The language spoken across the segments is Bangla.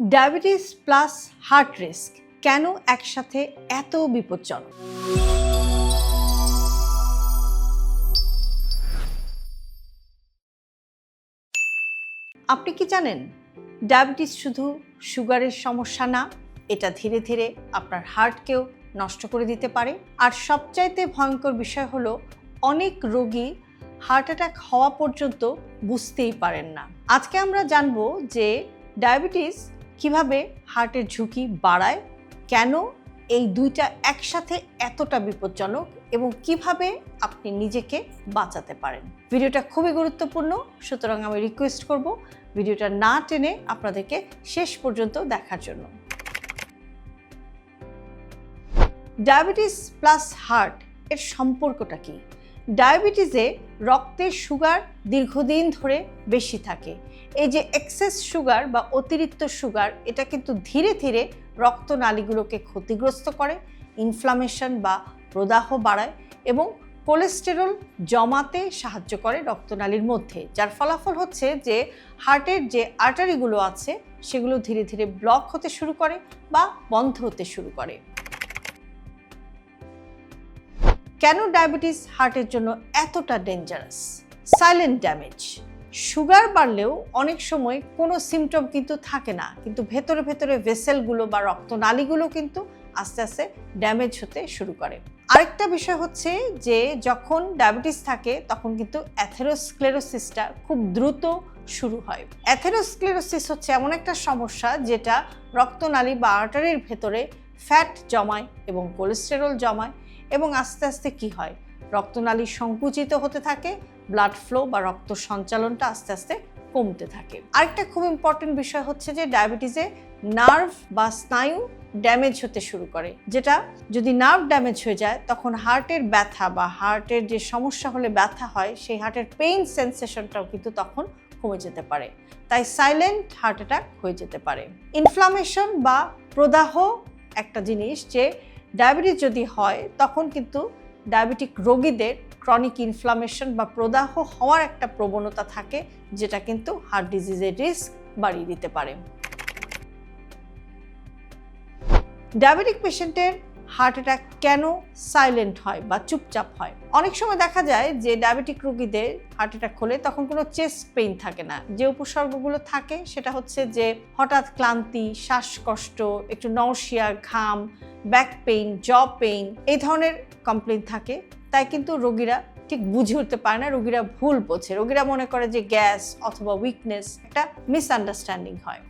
ডায়াবেটিস প্লাস হার্ট রিস্ক কেন একসাথে এত বিপজ্জনক? আপনি কি জানেন ডায়াবেটিস শুধু সুগারের সমস্যা না, এটা ধীরে ধীরে আপনার হার্টকেও নষ্ট করে দিতে পারে। আর সবচাইতে ভয়ঙ্কর বিষয় হলো অনেক রোগী হার্ট অ্যাটাক হওয়া পর্যন্ত বুঝতেই পারেন না। আজকে আমরা জানবো যে ডায়াবেটিস কিভাবে হার্টের ঝুঁকি বাড়ায়, কেন এই দুইটা একসাথে এতটা বিপজ্জনক এবং কিভাবে আপনি নিজেকে বাঁচাতে পারেন। ভিডিওটা খুবই গুরুত্বপূর্ণ, সুতরাং আমি রিকোয়েস্ট করব ভিডিওটা না টেনে আপনাদেরকে শেষ পর্যন্ত দেখার জন্য। ডায়াবেটিস প্লাস হার্ট এর সম্পর্কটা কি? ডায়াবেটিসে রক্তের সুগার দীর্ঘদিন ধরে বেশি থাকে। এই যে এক্সেস সুগার বা অতিরিক্ত সুগার, এটা কিন্তু ধীরে ধীরে রক্তনালীগুলোকে ক্ষতিগ্রস্ত করে, ইনফ্লামেশন বা প্রদাহ বাড়ায় এবং কোলেস্টেরল জমাতে সাহায্য করে রক্তনালীর মধ্যে, যার ফলাফল হচ্ছে যে হার্টের যে আর্টারিগুলো আছে সেগুলো ধীরে ধীরে ব্লক হতে শুরু করে বা বন্ধ হতে শুরু করে। কেন ডায়াবেটিস হার্টের জন্য এতটা ডেঞ্জারাস? Silent damage. সুগার বাড়লেও অনেক সময় কোনো সিমটম কিন্তু থাকে না, কিন্তু ভেতরে ভেতরে ভেসেলগুলো বা রক্তনালীগুলো কিন্তু আস্তে আস্তে ড্যামেজ হতে শুরু করে। আরেকটা বিষয় হচ্ছে যে যখন ডায়াবেটিস থাকে তখন কিন্তু অ্যাথেরোস্ক্লেরোসিসটা খুব দ্রুত শুরু হয়। অ্যাথেরোস্ক্লেরোসিস হচ্ছে এমন একটা সমস্যা যেটা রক্তনালী বা আর্টারির ভেতরে ফ্যাট জমায় এবং কোলেস্টেরল জমায় এবং আস্তে আস্তে কি হয়, রক্তনালী সংকুচিত হতে থাকে, ব্লাড ফ্লো বা রক্ত সঞ্চালনটা আস্তে আস্তে কমতে থাকে। আরেকটা খুব ইম্পর্টেন্ট বিষয় হচ্ছে যে ডায়াবেটিসে নার্ভ বা স্নায়ু ড্যামেজ হতে শুরু করে, যেটা যদি নার্ভ ড্যামেজ হয়ে যায় তখন হার্টের ব্যথা বা হার্টের যে সমস্যা হলে ব্যথা হয় সেই হার্টের পেইন সেন্সেশনটাও কিন্তু তখন কমে যেতে পারে, তাই সাইলেন্ট হার্ট অ্যাটাক হয়ে যেতে পারে। ইনফ্লামেশন বা প্রদাহ একটা জিনিস, যে ডায়াবেটিস যদি হয় তখন কিন্তু ডায়াবেটিক রোগীদের ক্রনিক ইনফ্লামেশন বা প্রদাহ হওয়ার একটা প্রবণতা থাকে, যেটা কিন্তু হার্ট ডিজিজের রিস্ক বাড়িয়ে দিতে পারে। ডায়াবেটিক পেশেন্টের হার্ট অ্যাটাক কেন সাইলেন্ট হয় বা চুপচাপ হয়? অনেক সময় দেখা যায় যে ডায়াবেটিক রোগীদের হার্ট অ্যাটাক হলে তখন কোনো চেস্ট পেইন থাকে না। যে উপসর্গগুলো থাকে সেটা হচ্ছে যে হঠাৎ ক্লান্তি, শ্বাসকষ্ট, একটু নওশিয়া, ঘাম, ব্যাক পেইন, জ পেইন, এই ধরনের কমপ্লেইন থাকে। তাই কিন্তু রোগীরা ঠিক বুঝে উঠতে পারে না, রোগীরা ভুল বোঝে, রোগীরা মনে করে যে গ্যাস অথবা উইকনেস, একটা মিসআন্ডারস্ট্যান্ডিং হয়।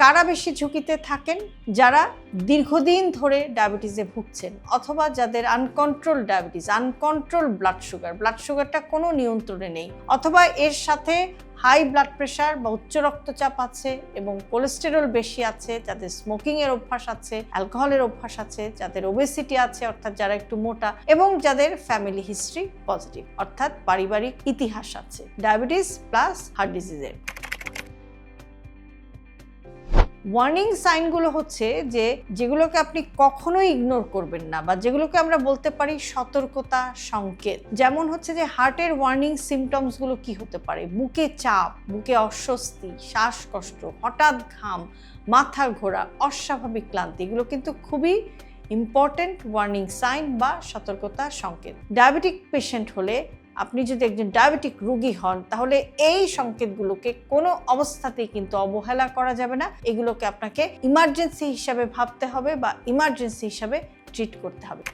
কারা বেশি ঝুঁকিতে থাকেন? যারা দীর্ঘদিন ধরে ডায়াবেটিসে ভুগছেন অথবা যাদের আনকন্ট্রোল ডায়াবেটিস, আনকন্ট্রোল ব্লাড সুগারটা কোনো নিয়ন্ত্রণে নেই, অথবা এর সাথে হাই ব্লাড প্রেশার বা উচ্চ রক্তচাপ আছে এবং কোলেস্টেরল বেশি আছে, যাদের স্মোকিংয়ের অভ্যাস আছে, অ্যালকোহলের অভ্যাস আছে, যাদের ওবেসিটি আছে অর্থাৎ যারা একটু মোটা, এবং যাদের ফ্যামিলি হিস্ট্রি পজিটিভ অর্থাৎ পারিবারিক ইতিহাস আছে ডায়াবেটিস প্লাস হার্ট ডিজিজের। ওয়ার্নিং সাইনগুলো হচ্ছে যে যেগুলোকে আপনি কখনোই ইগনোর করবেন না বা যেগুলোকে আমরা বলতে পারি সতর্কতা সংকেত। যেমন হচ্ছে যে হার্টের ওয়ার্নিং সিমটমসগুলো কি হতে পারে? বুকে চাপ, বুকে অস্বস্তি, শ্বাসকষ্ট, হঠাৎ ঘাম, মাথা ঘোরা, অস্বাভাবিক ক্লান্তি, এগুলো কিন্তু খুবই ইম্পর্টেন্ট ওয়ার্নিং সাইন বা সতর্কতা সংকেত। ডায়াবেটিক পেশেন্ট হলে, আপনি যদি একজন ডায়াবেটিক রোগী হন, তাহলে এই সংকেতগুলোকে কোনো অবস্থাতেই কিন্তু অবহেলা করা যাবে না। এগুলোকে আপনাকে ইমার্জেন্সি হিসাবে ভাবতে হবে বা ইমার্জেন্সি হিসাবে ট্রিট করতে হবে।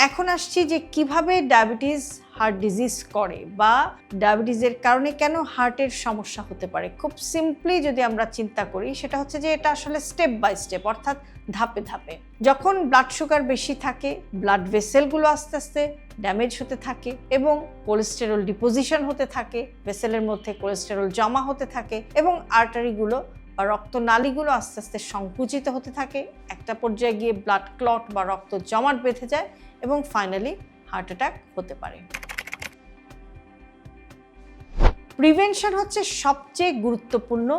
এখন আসছি যে কিভাবে ডায়াবেটিস হার্ট ডিজিজ করে বা ডায়াবেটিসের কারণে কেন হার্টের সমস্যা হতে পারে। খুব সিম্পলি যদি আমরা চিন্তা করি, সেটা হচ্ছে যে এটা আসলে স্টেপ বাই স্টেপ, অর্থাৎ ধাপে ধাপে। যখন ব্লাড সুগার বেশি থাকে, ব্লাড ভেসেলগুলো আস্তে আস্তে ড্যামেজ হতে থাকে এবং কোলেস্টেরল ডিপোজিশন হতে থাকে, ভেসেলের মধ্যে কোলেস্টেরল জমা হতে থাকে এবং আর্টারিগুলো বা রক্তনালীগুলো আস্তে আস্তে সংকুচিত হতে থাকে। একটা পর্যায়ে গিয়ে ব্লাড ক্লট বা রক্ত জমাট বেঁধে যায় এবং ফাইনালি হার্ট অ্যাটাক হতে পারে। প্রিভেনশন হচ্ছে সবচেয়ে গুরুত্বপূর্ণ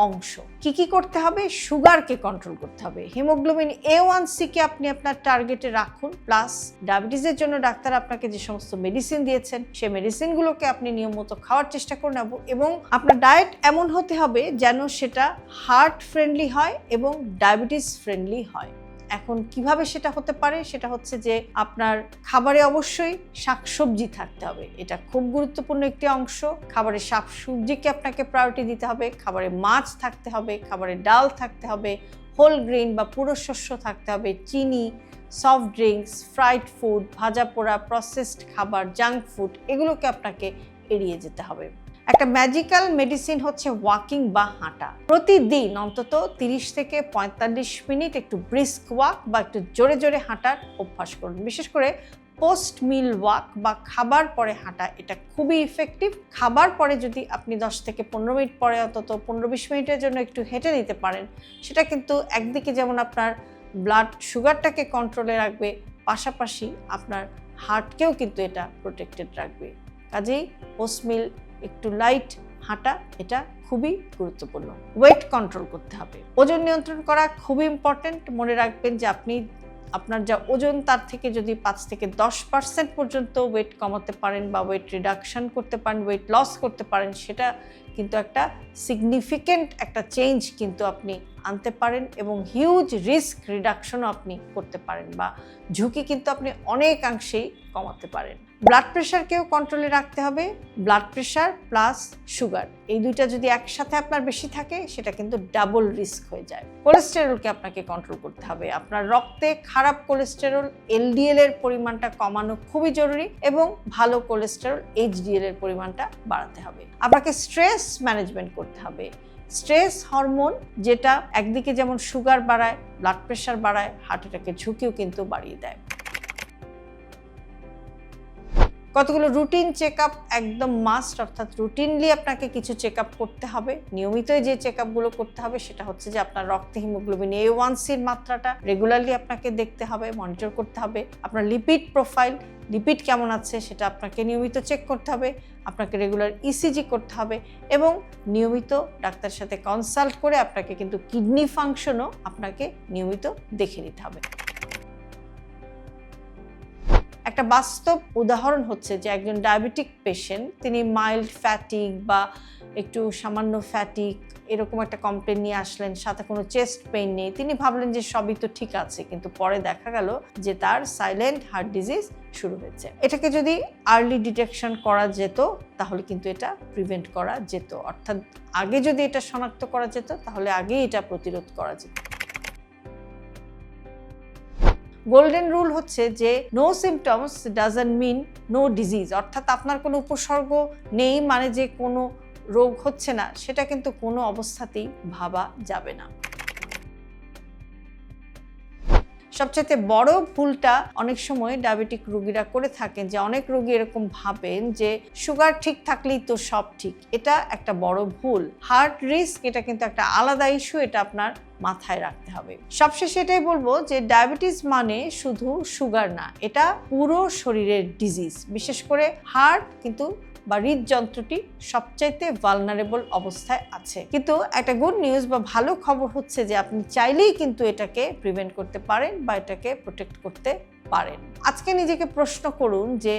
অংশ। কি করতে হবে? সুগারকে কন্ট্রোল করতে হবে। হিমোগ্লোবিন A1C কে আপনি আপনার টার্গেটে রাখুন, প্লাস ডায়াবেটিসের জন্য ডাক্তার আপনাকে যে সমস্ত মেডিসিন দিয়েছেন সেই মেডিসিনগুলোকে আপনি নিয়মিত খাওয়ার চেষ্টা করুন, এবং আপনার ডায়েট এমন হতে হবে যেন সেটা হার্ট ফ্রেন্ডলি হয় এবং ডায়াবেটিস ফ্রেন্ডলি হয়। এখন কিভাবে সেটা হতে পারে? সেটা হচ্ছে যে আপনার খাবারে অবশ্যই শাকসবজি থাকতে হবে, এটা খুব গুরুত্বপূর্ণ একটি অংশ। খাবারে শাকসবজিকে আপনাকে প্রায়োরিটি দিতে হবে, খাবারে মাছ থাকতে হবে, খাবারে ডাল থাকতে হবে, হোল গ্রেইন বা পুরো শস্য থাকতে হবে, চিনি, সফট ড্রিঙ্কস, ফ্রাইড ফুড, ভাজা পোড়া, প্রসেসড খাবার, জাঙ্ক ফুড, এগুলোকে আপনাকে এড়িয়ে যেতে হবে। একটা ম্যাজিক্যাল মেডিসিন হচ্ছে ওয়াকিং বা হাঁটা। প্রতিদিন অন্তত 30 থেকে 45 মিনিট একটু ব্রিস্ক ওয়াক বা একটু জোরে জোরে হাঁটার অভ্যাস করুন। বিশেষ করে পোস্ট মিল ওয়াক বা খাবার পরে হাঁটা, এটা খুবই ইফেক্টিভ। খাবার পরে যদি আপনি 10 থেকে 15 মিনিট পরে অন্তত 15-20 মিনিটের জন্য একটু হেঁটে নিতে পারেন, সেটা কিন্তু একদিকে যেমন আপনার ব্লাড সুগারটাকে কন্ট্রোলে রাখবে, পাশাপাশি আপনার হার্টকেও কিন্তু এটা প্রোটেক্টেড রাখবে। কাজেই পোস্ট মিল একটু লাইট হাঁটা এটা খুবই গুরুত্বপূর্ণ। ওয়েট কন্ট্রোল করতে হবে, ওজন নিয়ন্ত্রণ করা খুবই ইম্পর্টেন্ট। মনে রাখবেন যে আপনি আপনার যা ওজন তার থেকে যদি 5 থেকে 10% পর্যন্ত ওয়েট কমাতে পারেন বা ওয়েট রিডাকশন করতে পারেন, ওয়েট লস করতে পারেন, সেটা কিন্তু একটা সিগনিফিকেন্ট একটা চেঞ্জ কিন্তু আপনি আনতে পারেন এবং হিউজ রিস্ক রিডাকশনও আপনি করতে পারেন বা ঝুঁকি কিন্তু আপনি অনেকাংশেই কমাতে পারেন। ব্লাড প্রেশারকেও কন্ট্রোলে রাখতে হবে। ব্লাড প্রেশার প্লাস সুগার এই দুইটা যদি একসাথে আপনার বেশি থাকে সেটা কিন্তু ডাবল রিস্ক হয়ে যায়। কোলেস্টেরলকে আপনাকে কন্ট্রোল করতে হবে। আপনার রক্তে খারাপ কোলেস্টেরল LDL এর পরিমাণটা কমানো খুবই জরুরি এবং ভালো কোলেস্টেরল HDL এর পরিমাণটা বাড়াতে হবে। আপনাকে স্ট্রেস ম্যানেজমেন্ট করতে হবে। স্ট্রেস হরমোন যেটা একদিকে যেমন সুগার বাড়ায়, ব্লাড প্রেশার বাড়ায়, হার্ট অ্যাটাকের ঝুঁকিও কিন্তু বাড়িয়ে দেয়। কতগুলো রুটিন চেক আপ একদম মাস্ট, অর্থাৎ রুটিনলি আপনাকে কিছু চেক আপ করতে হবে। নিয়মিতই যে চেক আপগুলো করতে হবে সেটা হচ্ছে যে আপনার রক্তে হিমোগ্লোবিন A1Cর মাত্রাটা রেগুলারলি আপনাকে দেখতে হবে, মনিটর করতে হবে। আপনার লিপিড প্রোফাইল, লিপিড কেমন আছে সেটা আপনাকে নিয়মিত চেক করতে হবে। আপনাকে রেগুলার ECG করতে হবে এবং নিয়মিত ডাক্তারের সাথে কনসাল্ট করে আপনাকে কিন্তু কিডনি ফাংশনও আপনাকে নিয়মিত দেখে নিতে হবে। একটা বাস্তব উদাহরণ হচ্ছে যে একজন ডায়াবেটিক পেশেন্ট, তিনি মাইল্ড ফ্যাটিক বা একটু সামান্য ফ্যাটিক এরকম একটা কমপ্লেন নিয়ে আসলেন, সাথে কোনো চেস্ট পেইন নেই। তিনি ভাবলেন যে সবই তো ঠিক আছে, কিন্তু পরে দেখা গেল যে তার সাইলেন্ট হার্ট ডিজিজ শুরু হয়েছে। এটাকে যদি আর্লি ডিটেকশন করা যেত তাহলে কিন্তু এটা প্রিভেন্ট করা যেত, অর্থাৎ আগে যদি এটা শনাক্ত করা যেত তাহলে আগেই এটা প্রতিরোধ করা যেত। গোল্ডেন রুল হচ্ছে যে no symptoms doesn't mean no disease, অর্থাৎ আপনার কোনো উপসর্গ নেই মানে যে কোনো রোগ হচ্ছে না, সেটা কিন্তু কোনো অবস্থাতেই ভাবা যাবে না। সবচেয়ে বড় ভুলটা অনেক সময় ডায়াবেটিক রোগীরা করে থাকেন যে অনেক রোগী এরকম ভাবেন যে সুগার ঠিক থাকলেই তো সব ঠিক। এটা একটা বড় ভুল। হার্ট রিস্ক এটা কিন্তু একটা আলাদা ইস্যু, এটা আপনার মাথায় রাখতে হবে। সবশেষে এটাই বলবো যে ডায়াবেটিস মানে শুধু সুগার না, এটা পুরো শরীরের ডিজিজ। বিশেষ করে হার্ট কিন্তু বা হৃদযন্ত্রটি সবচাইতে ভালনারেবল অবস্থায় আছে। কিন্তু একটা গুড নিউজ বা ভালো খবর হচ্ছে যে আপনি চাইলেই কিন্তু এটাকে প্রিভেন্ট করতে পারেন বা এটাকে প্রোটেক্ট করতে পারেন। আজকে নিজেকে প্রশ্ন করুন যে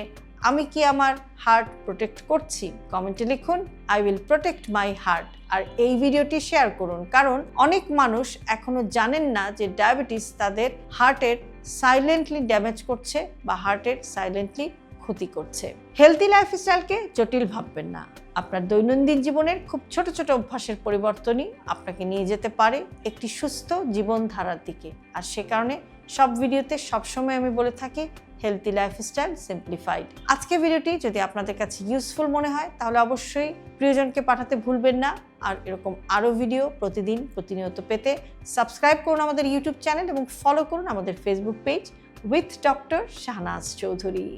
আমি কি আমার হার্ট প্রোটেক্ট করছি? কমেন্টে লিখুন I will protect my heart. আর এই ভিডিওটি শেয়ার করুন, কারণ অনেক মানুষ এখনো জানেন না যে ডায়াবেটিস তাদের হার্টের সাইলেন্টলি ড্যামেজ করছে বা হার্টের সাইলেন্টলি ক্ষতি করছে। হেলদি লাইফস্টাইলকে জটিল ভাববেন না। আপনার দৈনন্দিন জীবনের খুব ছোট ছোট অভ্যাসের পরিবর্তনই আপনাকে নিয়ে যেতে পারে একটি সুস্থ জীবনধারার দিকে। আর সে কারণে সব ভিডিওতে সবসময় আমি বলে থাকি হেলদি লাইফস্টাইল সিম্পলিফাইড। আজকে ভিডিওটি যদি আপনাদের কাছে ইউজফুল মনে হয় তাহলে অবশ্যই প্রিয়জনকে পাঠাতে ভুলবেন না। আর এরকম আরও ভিডিও প্রতিনিয়ত পেতে সাবস্ক্রাইব করুন আমাদের ইউটিউব চ্যানেল এবং ফলো করুন আমাদের Facebook page with doctor Shahnaz Chowdhury.